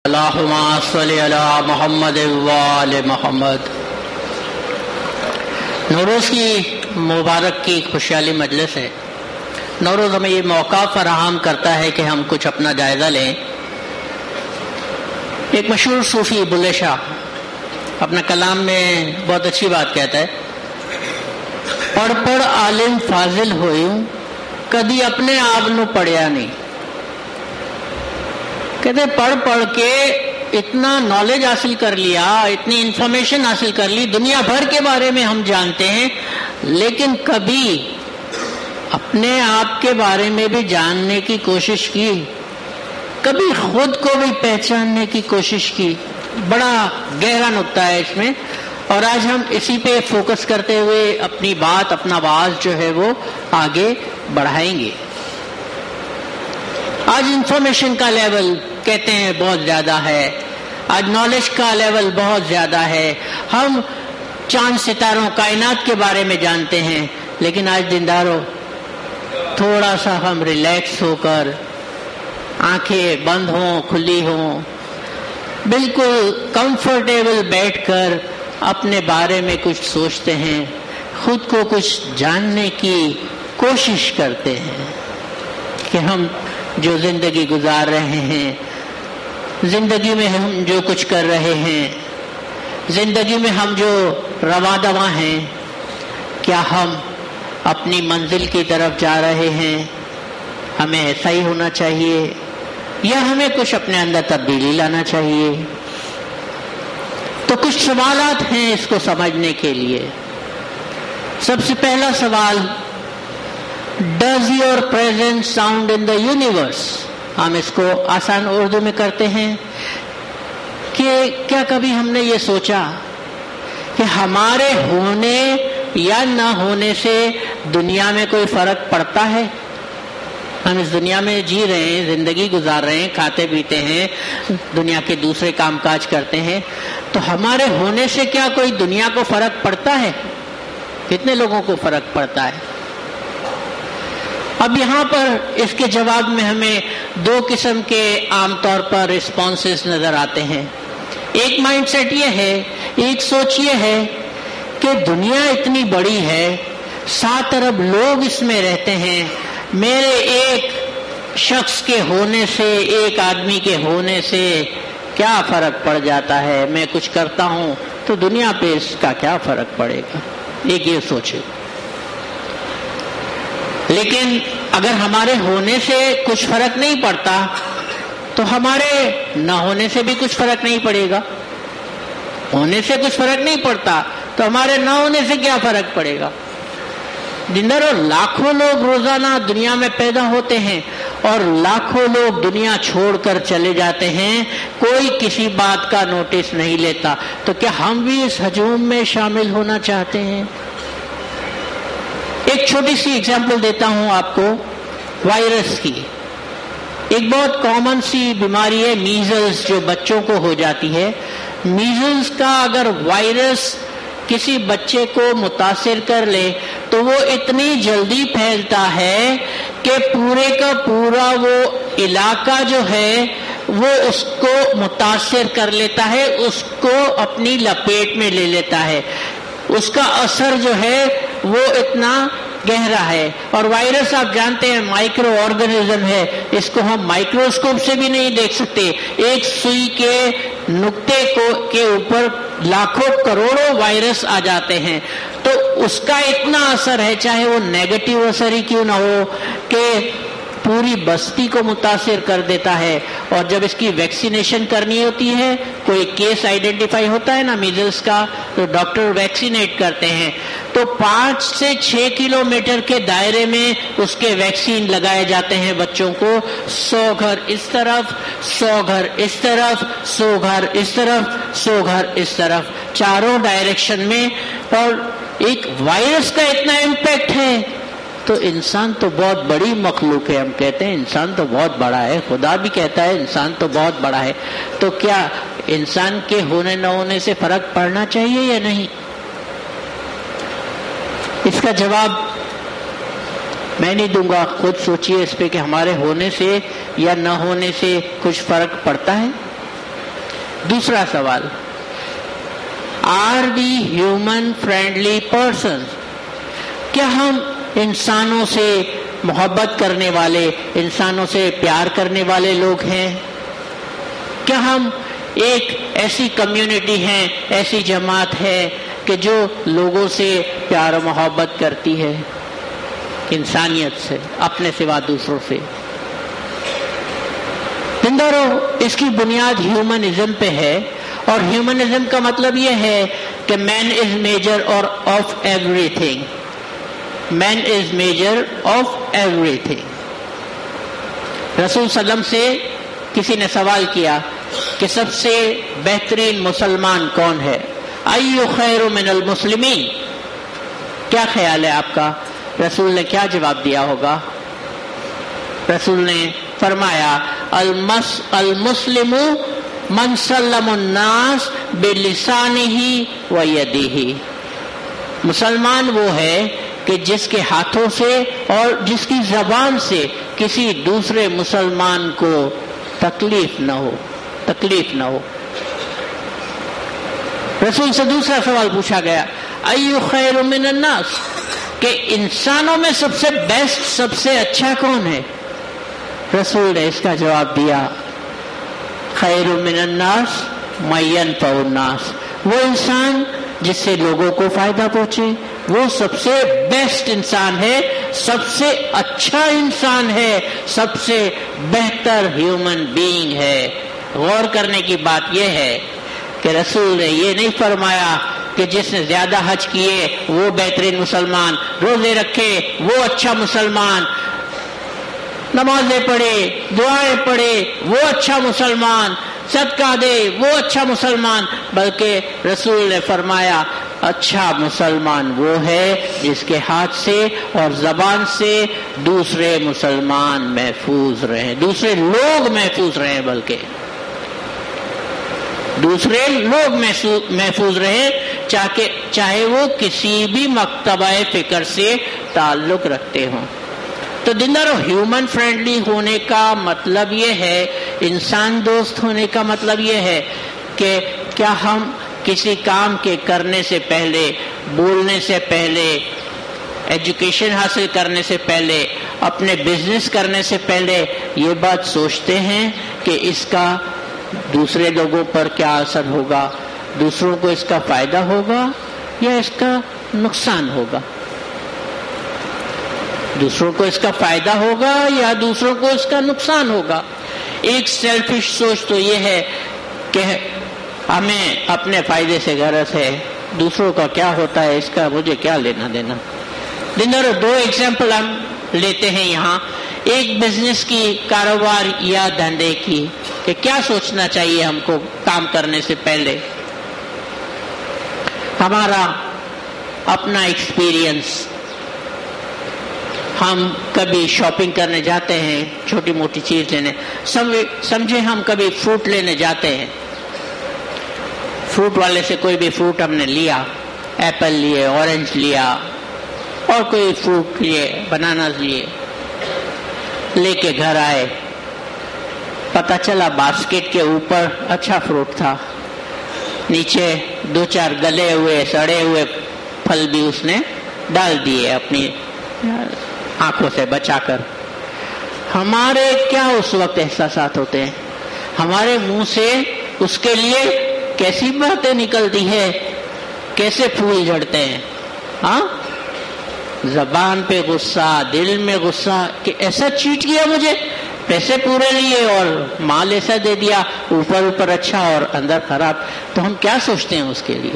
اللہم صلی علی محمد وآل محمد۔ نوروز کی مبارک کی خوشحالی مجلس ہے۔ نوروز ہمیں یہ موقع فراہم کرتا ہے کہ ہم کچھ اپنا جائزہ لیں۔ ایک مشہور صوفی بلے شاہ اپنا کلام میں بہت اچھی بات کہتا ہے، پڑھ پڑھ عالم فاضل ہوئوں کدی اپنے آپ نو پڑھیا نہیں۔ کہتے پڑھ پڑھ کے اتنا نالج حاصل کر لیا، اتنی انفارمیشن حاصل کر لی، دنیا بھر کے بارے میں ہم جانتے ہیں، لیکن کبھی اپنے آپ کے بارے میں بھی جاننے کی کوشش کی، کبھی خود کو بھی پہچاننے کی کوشش کی۔ بڑا گہرا نقطہ ہے اس میں، اور آج ہم اسی پہ فوکس کرتے ہوئے اپنی بات، اپنا آواز جو ہے وہ آگے بڑھائیں گے۔ آج انفارمیشن کا لیول کہتے ہیں بہت زیادہ ہے، آج نالج کا لیول بہت زیادہ ہے، ہم چاند ستاروں کائنات کے بارے میں جانتے ہیں، لیکن آج دینداروں تھوڑا سا ہم ریلیکس ہو کر، آنکھیں بند ہوں کھلی ہوں، بالکل کمفرٹیبل بیٹھ کر اپنے بارے میں کچھ سوچتے ہیں، خود کو کچھ جاننے کی کوشش کرتے ہیں کہ ہم جو زندگی گزار رہے ہیں، زندگی میں ہم جو کچھ کر رہے ہیں، زندگی میں ہم جو رواں دواں ہیں، کیا ہم اپنی منزل کی طرف جا رہے ہیں؟ ہمیں ایسا ہی ہونا چاہیے یا ہمیں کچھ اپنے اندر تبدیلی لانا چاہیے؟ تو کچھ سوالات ہیں اس کو سمجھنے کے لیے۔ سب سے پہلا سوال، Does your presence sound in the universe؟ ہم اس کو آسان اردو میں کرتے ہیں کہ کیا کبھی ہم نے یہ سوچا کہ ہمارے ہونے یا نہ ہونے سے دنیا میں کوئی فرق پڑتا ہے؟ ہم اس دنیا میں جی رہے ہیں، زندگی گزار رہے ہیں، کھاتے پیتے ہیں، دنیا کے دوسرے کام کاج کرتے ہیں، تو ہمارے ہونے سے کیا کوئی دنیا کو فرق پڑتا ہے؟ کتنے لوگوں کو فرق پڑتا ہے؟ اب یہاں پر اس کے جواب میں ہمیں دو قسم کے عام طور پر رسپانسز نظر آتے ہیں۔ ایک مائنڈ سیٹ یہ ہے، ایک سوچ یہ ہے کہ دنیا اتنی بڑی ہے، 7 ارب لوگ اس میں رہتے ہیں، میرے ایک شخص کے ہونے سے، ایک آدمی کے ہونے سے کیا فرق پڑ جاتا ہے؟ میں کچھ کرتا ہوں تو دنیا پہ اس کا کیا فرق پڑے گا؟ ایک یہ سوچے۔ لیکن اگر ہمارے ہونے سے کچھ فرق نہیں پڑتا تو ہمارے نہ ہونے سے بھی کچھ فرق نہیں پڑے گا۔ ہونے سے کچھ فرق نہیں پڑتا تو ہمارے نہ ہونے سے کیا فرق پڑے گا؟ دینداروں، لاکھوں لوگ روزانہ دنیا میں پیدا ہوتے ہیں اور لاکھوں لوگ دنیا چھوڑ کر چلے جاتے ہیں، کوئی کسی بات کا نوٹس نہیں لیتا۔ تو کیا ہم بھی اس ہجوم میں شامل ہونا چاہتے ہیں؟ ایک چھوٹی سی ایگزامپل دیتا ہوں آپ کو وائرس کی۔ ایک بہت کامن سی بیماری ہے میزلز، جو بچوں کو ہو جاتی ہے۔ میزلز کا اگر وائرس کسی بچے کو متاثر کر لے تو وہ اتنی جلدی پھیلتا ہے کہ پورے کا پورا وہ علاقہ جو ہے وہ اس کو متاثر کر لیتا ہے، اس کو اپنی لپیٹ میں لے لیتا ہے۔ اس کا اثر جو ہے وہ اتنا گہرا ہے۔ اور وائرس آپ جانتے ہیں مائکرو آرگنزم ہے، اس کو ہم مائکروسکوپ سے بھی نہیں دیکھ سکتے۔ ایک سوئی کے نقطے کے اوپر لاکھوں کروڑوں وائرس آ جاتے ہیں، تو اس کا اتنا اثر ہے، چاہے وہ نیگیٹو اثر ہی کیوں نہ ہو، کہ پوری بستی کو متاثر کر دیتا ہے۔ اور جب اس کی ویکسینیشن کرنی ہوتی ہے، کوئی کیس آئیڈینٹیفائی ہوتا ہے نا میزلز کا، تو ڈاکٹر ویکسینیٹ کرتے ہیں، تو 5 سے 6 کلومیٹر کے دائرے میں اس کے ویکسین لگائے جاتے ہیں بچوں کو۔ 100 گھر اس طرف، 100 گھر اس طرف، 100 گھر اس طرف، 100 گھر اس طرف، چاروں ڈائریکشن میں۔ اور ایک وائرس کا اتنا امپیکٹ ہے تو انسان تو بہت بڑی مخلوق ہے. ہم کہتے ہیں انسان تو بہت بڑا ہے, خدا بھی کہتا ہے انسان تو بہت بڑا ہے. تو کیا انسان کے ہونے نہ ہونے سے فرق پڑنا چاہیے یا نہیں؟ اس کا جواب میں نہیں دوں گا, خود سوچئے اس پہ کہ ہمارے ہونے سے یا نہ ہونے سے کچھ فرق پڑتا ہے. دوسرا سوال, are we human friendly persons? کیا ہم انسانوں سے محبت کرنے والے, انسانوں سے پیار کرنے والے لوگ ہیں؟ کیا ہم ایک ایسی کمیونٹی ہیں, ایسی جماعت ہے کہ جو لوگوں سے پیار و محبت کرتی ہے, انسانیت سے, اپنے سوا دوسروں سے؟ زندارو, اس کی بنیاد ہیومنزم پہ ہے, اور ہیومنزم کا مطلب یہ ہے کہ مین از میجر اور of everything. Man is measure of everything. رسول صلی اللہ علیہ وسلم سے کسی نے سوال کیا کہ سب سے بہترین مسلمان کون ہے؟ ایو خیر من المسلمین؟ کیا خیال ہے آپ کا؟ رسول نے کیا جواب دیا ہوگا؟ رسول نے فرمایا المسلم من سلم الناس بلسانہ و یدہ. مسلمان وہ ہے کہ جس کے ہاتھوں سے اور جس کی زبان سے کسی دوسرے مسلمان کو تکلیف نہ ہو. رسول سے دوسرا سوال پوچھا گیا, ایو خیر من الناس؟ کہ انسانوں میں سب سے بیسٹ, سب سے اچھا کون ہے؟ رسول نے اس کا جواب دیا, خیر من الناس من ينفع الناس. وہ انسان جس سے لوگوں کو فائدہ پہنچے, وہ سب سے بیسٹ انسان ہے, سب سے اچھا انسان ہے, سب سے بہتر ہیومن بینگ ہے. غور کرنے کی بات یہ ہے کہ رسول نے یہ نہیں فرمایا کہ جس نے زیادہ حج کیے وہ بہترین مسلمان, روزے رکھے وہ اچھا مسلمان, نمازیں پڑھے, دعائیں پڑھے وہ اچھا مسلمان, صدقہ دے وہ اچھا مسلمان. بلکہ رسول نے فرمایا اچھا مسلمان وہ ہے جس کے ہاتھ سے اور زبان سے دوسرے مسلمان محفوظ رہیں, دوسرے لوگ محفوظ رہیں, بلکہ دوسرے لوگ محفوظ رہیں, چاہے وہ کسی بھی مکتبہ فکر سے تعلق رکھتے ہوں. تو دیندارو, ہیومن فرینڈلی ہونے کا مطلب یہ ہے, انسان دوست ہونے کا مطلب یہ ہے کہ کیا ہم کسی کام کے کرنے سے پہلے, بولنے سے پہلے, ایجوکیشن حاصل کرنے سے پہلے, اپنے بزنس کرنے سے پہلے یہ بات سوچتے ہیں کہ اس کا دوسرے لوگوں پر کیا اثر ہوگا, دوسروں کو اس کا فائدہ ہوگا یا اس کا نقصان ہوگا؟ دوسروں کو اس کا فائدہ ہوگا یا دوسروں کو اس کا نقصان ہوگا؟ ایک سیلفش سوچ تو یہ ہے کہ ہمیں اپنے فائدے سے غرض ہے, دوسروں کا کیا ہوتا ہے اس کا مجھے کیا لینا دینا. دو ایگزامپل ہم لیتے ہیں یہاں. ایک بزنس کی, کاروبار یا دھندے کی, کہ کیا سوچنا چاہیے ہم کو کام کرنے سے پہلے. ہمارا اپنا ایکسپیرینس, ہم کبھی شاپنگ کرنے جاتے ہیں, چھوٹی موٹی چیز لینے, سمجھے ہم کبھی فروٹ لینے جاتے ہیں, فروٹ والے سے کوئی بھی فروٹ ہم نے لیا, ایپل لیے, اورنج لیا, اور کوئی فروٹ لیے, بناناز لیے, لے کے گھر آئے, پتہ چلا باسکٹ کے اوپر اچھا فروٹ تھا, نیچے 2-4 گلے ہوئے سڑے ہوئے پھل بھی اس نے ڈال دیے اپنی آنکھوں سے بچا کر. ہمارے کیا اس وقت احساسات ہوتے ہیں؟ ہمارے منہ سے اس کے لیے کیسی باتیں نکلتی ہے, کیسے پھول جھڑتے ہیں. ہاں, زبان پہ غصہ, دل میں غصہ کہ ایسا چیٹ کیا مجھے, پیسے پورے لیے اور مال ایسا دے دیا, اوپر اچھا اور اندر خراب. تو ہم کیا سوچتے ہیں اس کے لیے؟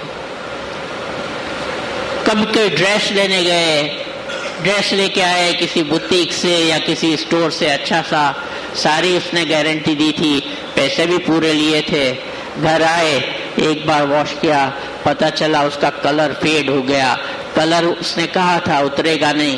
کبھی کوئی ڈریس لینے گئے, ڈریس لے کے آئے کسی بوتیک سے یا کسی اسٹور سے, اچھا سا, ساری اس نے گارنٹی دی تھی, پیسے بھی پورے لیے تھے. گھر آئے, ایک بار واش کیا, پتہ چلا اس کا کلر فیڈ ہو گیا. کلر اس نے کہا تھا اترے گا نہیں,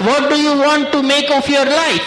What do you want to make of your life?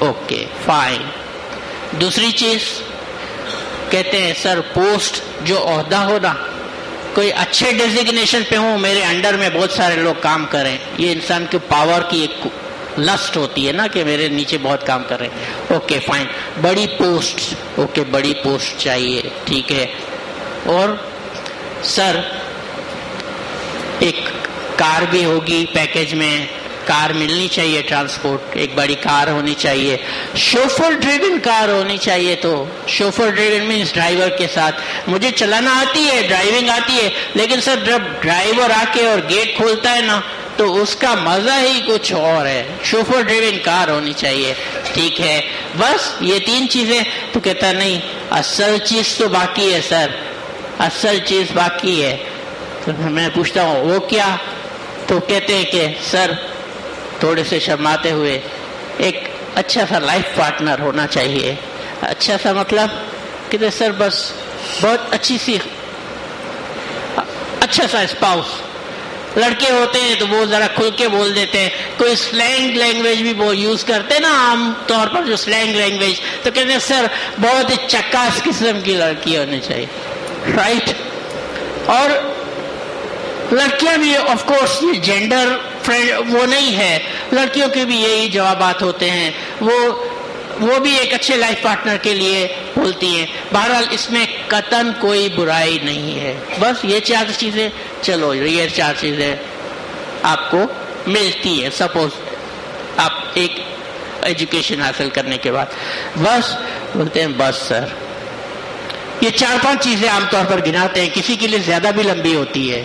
Okay fine. دوسری چیز کہتے ہیں سر پوسٹ جو عہدہ ہو نا, کوئی اچھے ڈیزگنیشن پہ ہوں, میرے انڈر میں بہت سارے لوگ کام کریں, یہ انسان کے پاور کی ایک لسٹ ہوتی ہے نا کہ میرے نیچے بہت کام کر رہے ہیں. Okay fine. بڑی پوسٹ, اوکے بڑی پوسٹ چاہیے, ٹھیک ہے. اور سر ایک کار بھی ہوگی پیکیج میں, کار ملنی چاہیے, ٹرانسپورٹ ایک بڑی کار ہونی چاہیے, شوفر ڈریون کار ہونی چاہیے. تو شوفر ڈریون مینس ڈرائیور کے ساتھ, مجھے چلانا آتی ہے, ڈرائیونگ آتی ہے, لیکن سر جب ڈرائیور آ کے اور گیٹ کھولتا ہے نا تو اس کا مزہ ہی کچھ اور ہے. شوفر ڈریون کار ہونی چاہیے, ٹھیک ہے. بس یہ 3 چیزیں. تو کہتا نہیں اصل چیز تو باقی ہے سر, اصل چیز باقی ہے. تو میں پوچھتا ہوں وہ کیا؟ تو کہتے ہیں کہ سر تھوڑے سے شرماتے ہوئے ایک اچھا سا لائف پارٹنر ہونا چاہیے. اچھا سا مطلب کہتے سر بس بہت اچھی سی, اچھا سا اسپاؤس. لڑکے ہوتے ہیں تو وہ ذرا کھل کے بول دیتے ہیں, کوئی سلینگ لینگویج بھی وہ یوز کرتے ہیں نا عام طور پر, جو سلینگ لینگویج, تو کہتے ہیں سر بہت ہی چکاس قسم کی لڑکی ہونی چاہیے, رائٹ. اور لڑکیاں بھی آف کورس یہ جینڈر وہ نہیں ہے, لڑکیوں کے بھی یہی جوابات ہوتے ہیں, وہ بھی ایک اچھے لائف پارٹنر کے لیے بولتی ہیں. بہرحال اس میں قطعاً کوئی برائی نہیں ہے. بس یہ 4 چیزیں, چلو یہ 4 چیزیں آپ کو ملتی ہیں سپوز آپ ایک ایجوکیشن حاصل کرنے کے بعد. بس بولتے ہیں بس سر یہ 4-5 چیزیں عام طور پر گناتے ہیں. کسی کے لیے زیادہ بھی لمبی ہوتی ہے,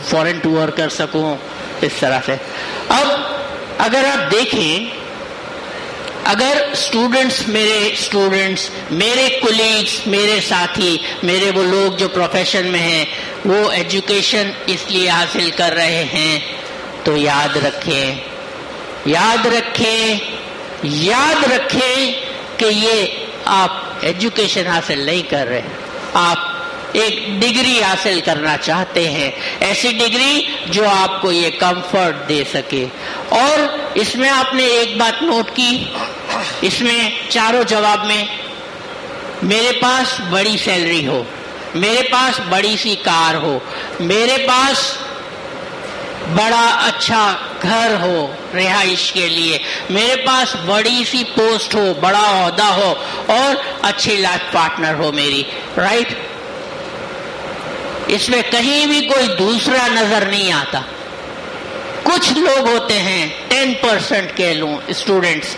فورن ٹور کر سکوں اس طرح سے. اب اگر آپ دیکھیں, اگر اسٹوڈنٹس میرے کولیگس, میرے ساتھی, میرے وہ لوگ جو پروفیشن میں ہیں, وہ ایجوکیشن اس لیے حاصل کر رہے ہیں, تو یاد رکھیں کہ یہ آپ ایجوکیشن حاصل نہیں کر رہے, آپ ایک ڈگری حاصل کرنا چاہتے ہیں, ایسی ڈگری جو آپ کو یہ کمفرٹ دے سکے. اور اس میں آپ نے ایک بات نوٹ کی, اس میں چاروں جواب میں میرے پاس بڑی سیلری ہو, میرے پاس بڑی سی کار ہو, میرے پاس بڑا اچھا گھر ہو رہائش کے لیے, میرے پاس بڑی سی پوسٹ ہو, بڑا عہدہ ہو, اور اچھی لائف پارٹنر ہو میری, رائٹ. اس میں کہیں بھی کوئی دوسرا نظر نہیں آتا. کچھ لوگ ہوتے ہیں 10% کہہ لوں اسٹوڈنٹس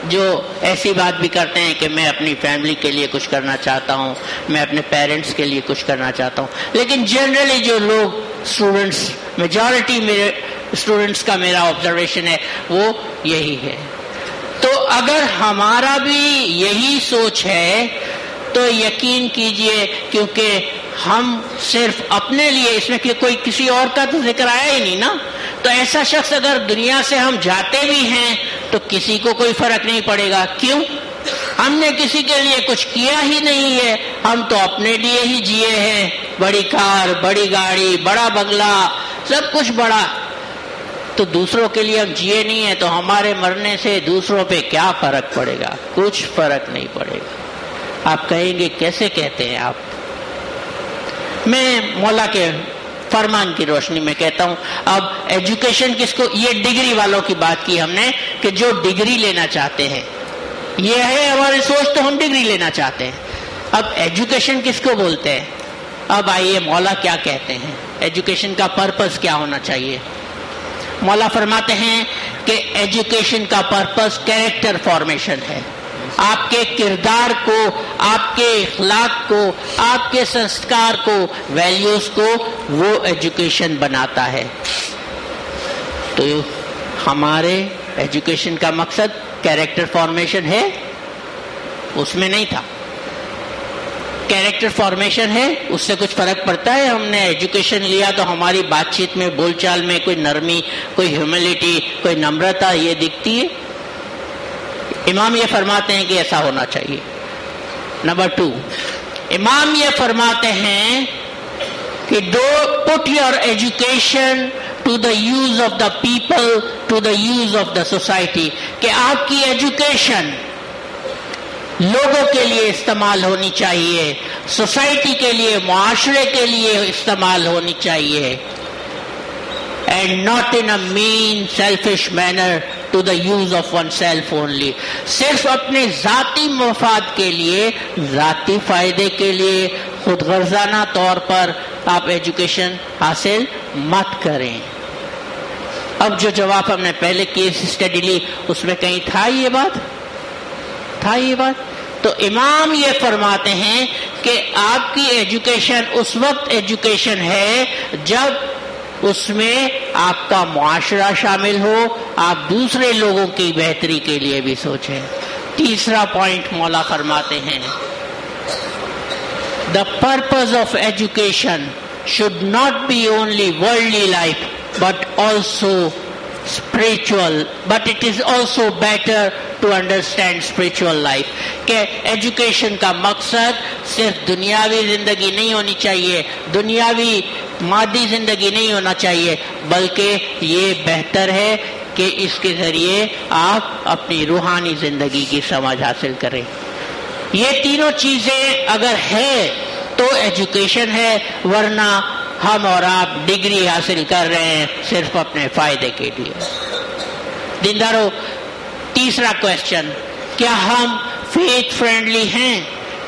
جو ایسی بات بھی کرتے ہیں کہ میں اپنی فیملی کے لیے کچھ کرنا چاہتا ہوں, میں اپنے پیرنٹس کے لیے کچھ کرنا چاہتا ہوں. لیکن جنرلی جو لوگ اسٹوڈنٹس, میجورٹی میرے اسٹوڈنٹس کا میرا آبزرویشن ہے وہ یہی ہے. تو اگر ہمارا بھی یہی سوچ ہے تو یقین کیجئے, کیونکہ ہم صرف اپنے لیے, اس میں کوئی کسی اور کا تو ذکر آیا ہی نہیں نا, تو ایسا شخص اگر دنیا سے ہم جاتے بھی ہیں تو کسی کو کوئی فرق نہیں پڑے گا. کیوں؟ ہم نے کسی کے لیے کچھ کیا ہی نہیں ہے, ہم تو اپنے لیے ہی جیے ہیں. بڑی کار, بڑی گاڑی, بڑا بنگلہ, سب کچھ بڑا. تو دوسروں کے لیے ہم جیے نہیں ہیں, تو ہمارے مرنے سے دوسروں پہ کیا فرق پڑے گا؟ کچھ فرق نہیں پڑے گا. آپ کہیں گے کیسے کہتے ہیں آپ؟ میں مولا کے فرمان کی روشنی میں کہتا ہوں. اب ایجوکیشن کس کو, یہ ڈگری والوں کی بات کی ہم نے کہ جو ڈگری لینا چاہتے ہیں, یہ ہے ہماری سوچ, تو ہم ڈگری لینا چاہتے ہیں. اب ایجوکیشن کس کو بولتے ہیں؟ اب آئیے مولا کیا کہتے ہیں, ایجوکیشن کا پرپس کیا ہونا چاہیے. مولا فرماتے ہیں کہ ایجوکیشن کا پرپس کیریکٹر فارمیشن ہے. آپ کے کردار کو, آپ کے اخلاق کو, آپ کے سنسکار کو, ویلیوز کو وہ ایجوکیشن بناتا ہے. تو ہمارے ایجوکیشن کا مقصد کیریکٹر فارمیشن ہے, اس میں نہیں تھا. کیریکٹر فارمیشن ہے, اس سے کچھ فرق پڑتا ہے؟ ہم نے ایجوکیشن لیا تو ہماری بات چیت میں, بول چال میں کوئی نرمی, کوئی ہیوملٹی, کوئی نمرتا یہ دکھتی ہے؟ امام یہ فرماتے ہیں کہ ایسا ہونا چاہیے. نمبر 2, امام یہ فرماتے ہیں کہ put your education to the use of the people, to the use of the society. کہ آپ کی ایجوکیشن لوگوں کے لیے استعمال ہونی چاہیے، سوسائٹی کے لیے، معاشرے کے لیے استعمال ہونی چاہیے، and not in a mean selfish manner to the use of oneself only. صرف اپنے ذاتی مفاد کے لیے، ذاتی فائدے کے لیے خود غرضانہ طور پر آپ ایجوکیشن حاصل مت کریں. اب جو جواب ہم نے پہلے کیس اسٹڈی لی اس میں کہیں تھا یہ بات؟ تو امام یہ فرماتے ہیں کہ آپ کی ایجوکیشن اس وقت ایجوکیشن ہے جب اس میں آپ کا معاشرہ شامل ہو، آپ دوسرے لوگوں کی بہتری کے لیے بھی سوچیں. تیسرا پوائنٹ مولا فرماتے ہیں the purpose of education should not be only worldly life but also spiritual, but it is also better to understand spiritual life. کہ ایجوکیشن کا مقصد صرف دنیاوی زندگی نہیں ہونی چاہیے، دنیاوی مادی زندگی نہیں ہونا چاہیے، بلکہ یہ بہتر ہے کہ اس کے ذریعے آپ اپنی روحانی زندگی کی سمجھ حاصل کریں. یہ تینوں چیزیں اگر ہے تو ایجوکیشن ہے، ورنہ ہم اور آپ ڈگری حاصل کر رہے ہیں صرف اپنے فائدے کے لیے. دیندارو، تیسرا کوشچن، کیا ہم فیتھ فرینڈلی ہیں؟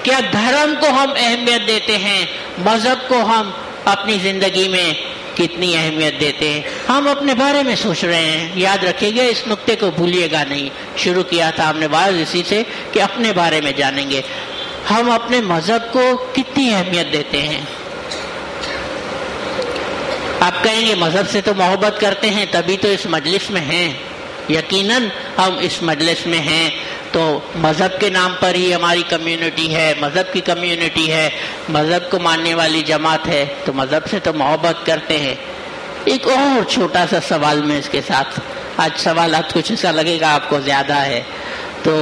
کیا دھرم کو ہم اہمیت دیتے ہیں؟ مذہب کو ہم اپنی زندگی میں کتنی اہمیت دیتے ہیں؟ ہم اپنے بارے میں سوچ رہے ہیں. یاد رکھیے گا، اس نقطے کو بھولیے گا نہیں. شروع کیا تھا ہم نے بات اسی سے کہ اپنے بارے میں جانیں گے. ہم اپنے مذہب کو کتنی اہمیت دیتے ہیں؟ آپ کہیں گے مذہب سے تو محبت کرتے ہیں تبھی تو اس مجلس میں ہیں. یقیناً ہم اس مجلس میں ہیں تو مذہب کے نام پر ہی ہماری کمیونٹی ہے، مذہب کی کمیونٹی ہے، مذہب کو ماننے والی جماعت ہے، تو مذہب سے تو محبت کرتے ہیں. ایک اور چھوٹا سا سوال میں اس کے ساتھ، آج سوالات کچھ ایسا لگے گا آپ کو زیادہ ہے تو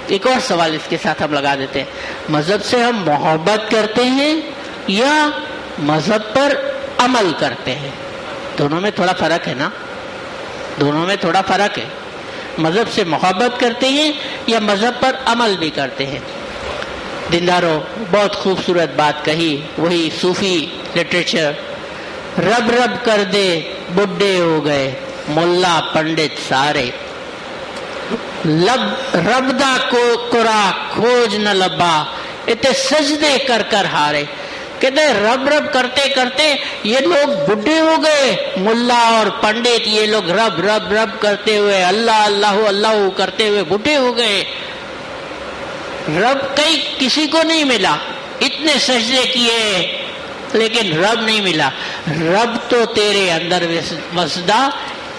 ایک اور سوال اس کے ساتھ ہم لگا دیتے ہیں. مذہب سے ہم محبت کرتے ہیں یا مذہب پر عمل کرتے ہیں؟ دونوں میں تھوڑا فرق ہے نا، دونوں میں تھوڑا فرق ہے. مذہب سے محبت کرتے ہیں یا مذہب پر عمل بھی کرتے ہیں؟ دینداروں، بہت خوبصورت بات کہی، وہی صوفی لٹریچر. رب رب کر دے بڈھے ہو گئے ملا پنڈت سارے، رب دا کو قرا کھوج نہ لبا اتے سجدے کر کر ہارے. کہتے ہیں رب رب کرتے کرتے یہ لوگ بڈھے ہو گئے، ملا اور پنڈت یہ لوگ رب رب رب کرتے ہوئے، اللہ اللہ اللہ کرتے ہوئے بڈھے ہو گئے. رب کسی کو نہیں ملا، اتنے سجدے کیے لیکن رب نہیں ملا. رب تو تیرے اندر وسدا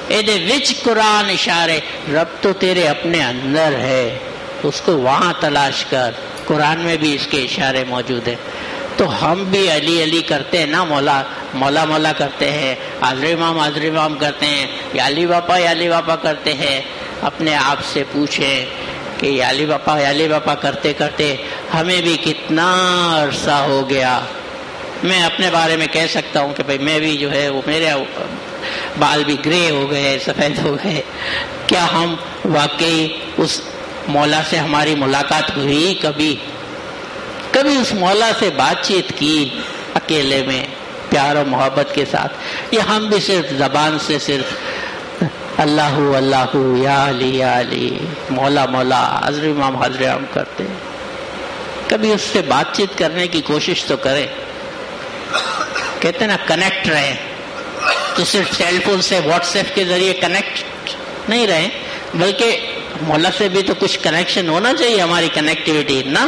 ایدے وچ قرآن اشارے، رب تو تیرے اپنے اندر ہے، اس کو وہاں تلاش کر. قرآن میں بھی اس کے اشارے موجود ہیں. تو ہم بھی علی علی کرتے ہیں نا، مولا مولا مولا کرتے ہیں، حاضر امام کرتے ہیں، یا علی باپا کرتے ہیں. اپنے آپ سے پوچھیں کہ یا علی باپا کرتے کرتے ہمیں بھی کتنا عرصہ ہو گیا. میں اپنے بارے میں کہہ سکتا ہوں کہ بھئی میں بھی جو ہے وہ میرے بال بھی گرے ہو گئے، سفید ہو گئے. کیا ہم واقعی اس مولا سے ہماری ملاقات ہوئی؟ کبھی اس مولا سے بات چیت کی اکیلے میں پیار و محبت کے ساتھ؟ یہ ہم بھی صرف زبان سے صرف اللہ اللہ یا علی مولا مولا حضر امام کرتے ہیں؟ کبھی اس سے بات چیت کرنے کی کوشش تو کریں. کہتے ہیں نا کنیکٹ رہے، تو صرف سیل فون سے واٹس ایپ کے ذریعے کنیکٹ نہیں رہے، بلکہ مولا سے بھی تو کچھ کنیکشن ہونا چاہیے، ہماری کنیکٹیوٹی نا.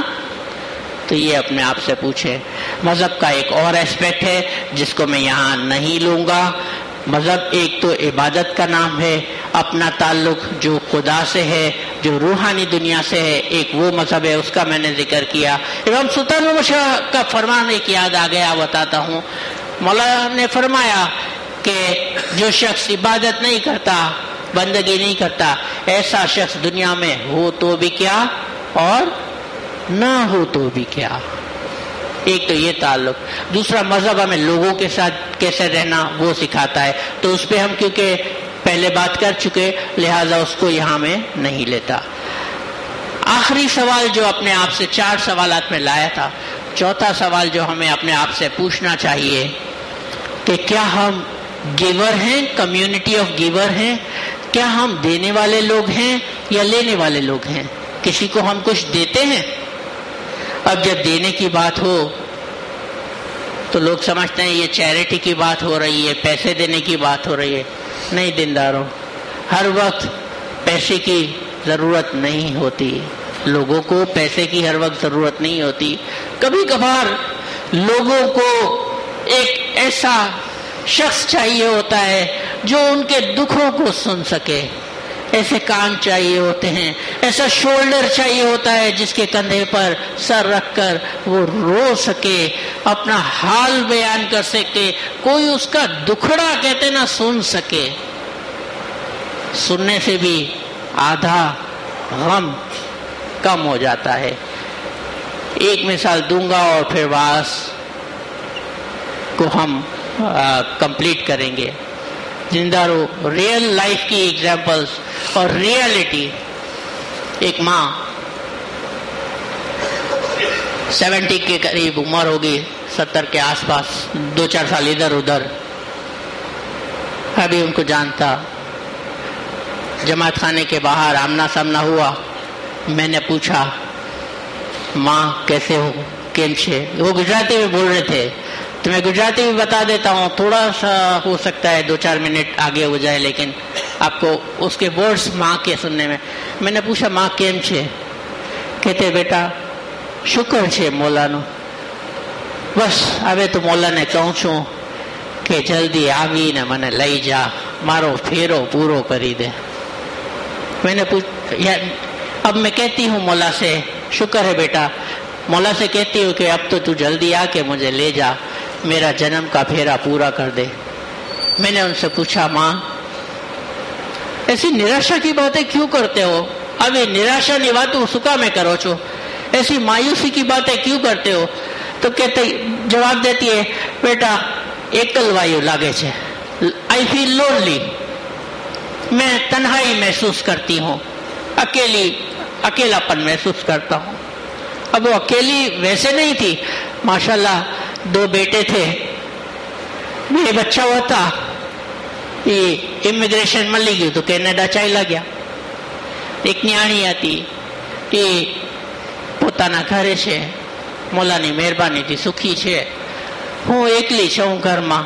تو یہ اپنے آپ سے پوچھیں. مذہب کا ایک اور ایسپیکٹ ہے جس کو میں یہاں نہیں لوں گا. مذہب ایک تو عبادت کا نام ہے، اپنا تعلق جو خدا سے ہے، جو روحانی دنیا سے ہے، ایک وہ مذہب ہے، اس کا میں نے ذکر کیا. امام سلطان مشاہ کا فرمان ایک یاد آ گیا، بتاتا ہوں. مولانا نے فرمایا کہ جو شخص عبادت نہیں کرتا، بندگی نہیں کرتا، ایسا شخص دنیا میں ہو تو بھی کیا اور نہ ہو تو بھی کیا. ایک تو یہ تعلق. دوسرا، مذہب ہمیں لوگوں کے ساتھ کیسے رہنا وہ سکھاتا ہے، تو اس پہ ہم کیونکہ پہلے بات کر چکے لہذا اس کو یہاں میں نہیں لیتا. آخری سوال جو اپنے آپ سے 4 سوالات میں لایا تھا، چوتھا سوال جو ہمیں اپنے آپ سے پوچھنا چاہیے کہ کیا ہم گیور ہیں، کمیونٹی آف گیور ہیں؟ کیا ہم دینے والے لوگ ہیں یا لینے والے لوگ ہیں؟ کسی کو ہم کچھ دیتے ہیں؟ اب جب دینے کی بات ہو تو لوگ سمجھتے ہیں یہ چیریٹی کی بات ہو رہی ہے، پیسے دینے کی بات ہو رہی ہے۔ نہیں دینداروں، ہر وقت پیسے کی ضرورت نہیں ہوتی، لوگوں کو پیسے کی ہر وقت ضرورت نہیں ہوتی۔ کبھی کبھار لوگوں کو ایک ایسا شخص چاہیے ہوتا ہے جو ان کے دکھوں کو سن سکے، ایسے کان چاہیے ہوتے ہیں، ایسا شولڈر چاہیے ہوتا ہے جس کے کندھے پر سر رکھ کر وہ رو سکے، اپنا حال بیان کر سکے، کوئی اس کا دکھڑا کہتے نہ سن سکے۔ سننے سے بھی آدھا غم کم ہو جاتا ہے۔ ایک مثال دوں گا اور پھر واس کو ہم کمپلیٹ کریں گے۔ زندہ رو ریئل لائف کی ایگزامپلس اور ریئلٹی۔ ایک ماں 70 کے قریب عمر ہوگی، 70 کے آس پاس، 2-4 سال ادھر ادھر، ابھی ان کو جانتا۔ جماعت خانے کے باہر آمنا سامنا ہوا، میں نے پوچھا ماں کیسے ہو، کیم چھے؟ وہ گجراتی میں بول رہے تھے، تو میں گجراتی بھی بتا دیتا ہوں، تھوڑا سا ہو سکتا ہے 2-4 منٹ آگے ہو جائے، لیکن آپ کو اس کے ورڈز ماں کے سننے میں نے پوچھا ماں کیم چھے؟ کہتے بیٹا شکر چھے مولانا، بس ابھی تو مولا نے کہوں چھوں کہ جلدی آوی نے منے لئی جا، مارو پھیرو پورو کری دے۔ میں نے اب میں کہتی ہوں مولا سے شکر ہے بیٹا، مولا سے کہتی ہوں کہ اب تو جلدی آ کے مجھے لے جا، میرا جنم کا پھیرا پورا کر دے۔ میں نے ان سے پوچھا ماں ایسی نراشا کی باتیں کیوں کرتے ہو؟ ابھی نراشا نہیں بات سکا میں کرو چھو، ایسی مایوسی کی باتیں کیوں کرتے ہو؟ تو کہتے جواب دیتی ہے بیٹا ایکل وایو لاگے چھے، آئی فیل لونلی، میں تنہائی محسوس کرتی ہوں، اکیلا پن محسوس کرتا ہوں۔ اب وہ اکیلی ویسے نہیں تھی، ماشاءاللہ 2 بیٹے تھے، میرے بچہ ہوتا یہ امیگریشن ملی گئی تو کینیڈا چلا گیا۔ ایک نیاણી હતી એ પોતાના ઘરે છે, મોલાની મહેરબાનીથી સુખી છે। હું એકલી છું ઘરમાં,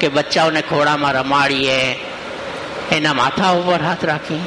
કે બચ્ચાઓને ખોળામાં રમાડીએ, એના માથા ઉપર હાથ રાખીએ।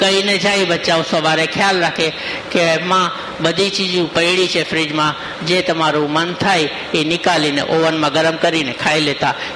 કહીને જાય બચ્ચાઓ સવારે ખ્યાલ રાખે કે માં બધી ચીજો પડી છે ફ્રીજમાં, જે તમારું મન થાય એ નિકાલીને ઓવનમાં ગરમ કરીને ખાઈ લેતા,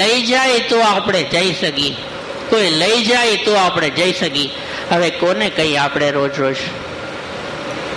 લઈ જાય તો આપણે જઈ સકી, કોઈ લઈ જાય તો આપણે જઈ સકી। હવે કોને કઈ આપણે રોજ રોજ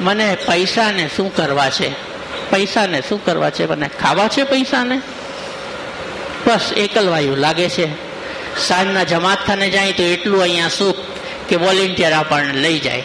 મને પૈસાને શું કરવા છે? પૈસાને શું કરવા છે? મને ખાવા છે પૈસાને? બસ એકલવાયું લાગે છે। સાંજના જમાત ખાને જાય તો એટલું અહીંયા સુખ કે વોલેન્ટિયર આપણને લઈ જાય।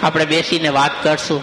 આપણે બેસીને વાત કરશું,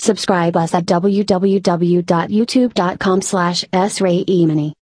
Subscribe us at www.youtube.com/srayemani.